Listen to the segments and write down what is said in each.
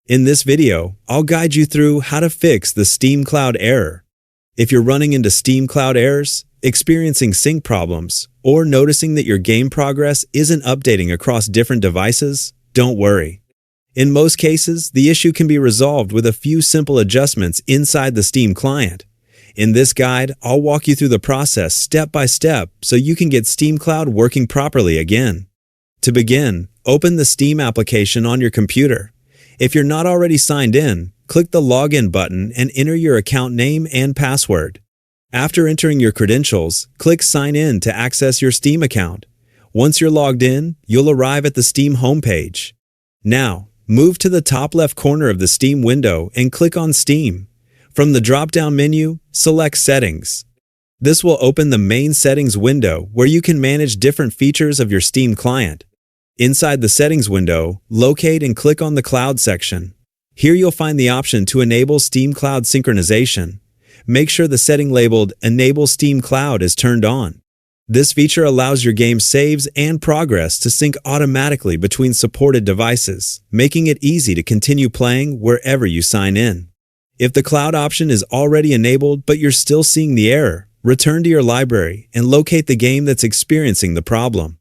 In this video, I'll guide you through how to fix the Steam Cloud error. If you're running into Steam Cloud errors, experiencing sync problems, or noticing that your game progress isn't updating across different devices, don't worry. In most cases, the issue can be resolved with a few simple adjustments inside the Steam client. In this guide, I'll walk you through the process step by step so you can get Steam Cloud working properly again. To begin, open the Steam application on your computer. If you're not already signed in, click the Login button and enter your account name and password. After entering your credentials, click Sign In to access your Steam account. Once you're logged in, you'll arrive at the Steam homepage. Now, move to the top left corner of the Steam window and click on Steam. From the drop-down menu, select Settings. This will open the main settings window where you can manage different features of your Steam client. Inside the settings window, locate and click on the Cloud section. Here you'll find the option to enable Steam Cloud synchronization. Make sure the setting labeled Enable Steam Cloud is turned on. This feature allows your game saves and progress to sync automatically between supported devices, making it easy to continue playing wherever you sign in. If the cloud option is already enabled but you're still seeing the error, return to your library and locate the game that's experiencing the problem.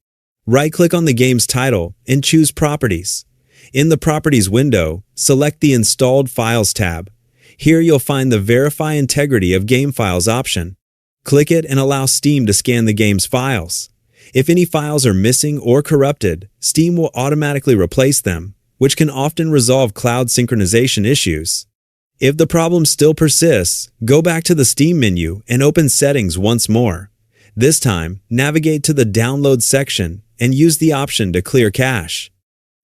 Right-click on the game's title and choose Properties. In the Properties window, select the Installed Files tab. Here you'll find the Verify Integrity of Game Files option. Click it and allow Steam to scan the game's files. If any files are missing or corrupted, Steam will automatically replace them, which can often resolve cloud synchronization issues. If the problem still persists, go back to the Steam menu and open Settings once more. This time, navigate to the Download section and use the option to clear cache.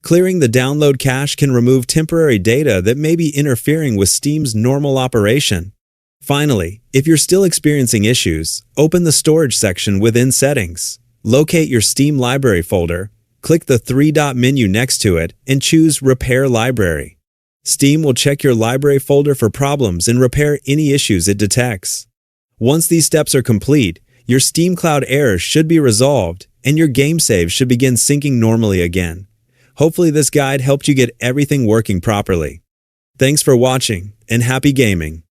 Clearing the download cache can remove temporary data that may be interfering with Steam's normal operation. Finally, if you're still experiencing issues, open the Storage section within Settings. Locate your Steam library folder, click the three-dot menu next to it, and choose Repair Library. Steam will check your library folder for problems and repair any issues it detects. Once these steps are complete, your Steam Cloud error should be resolved and your game save should begin syncing normally again. Hopefully this guide helped you get everything working properly. Thanks for watching and happy gaming!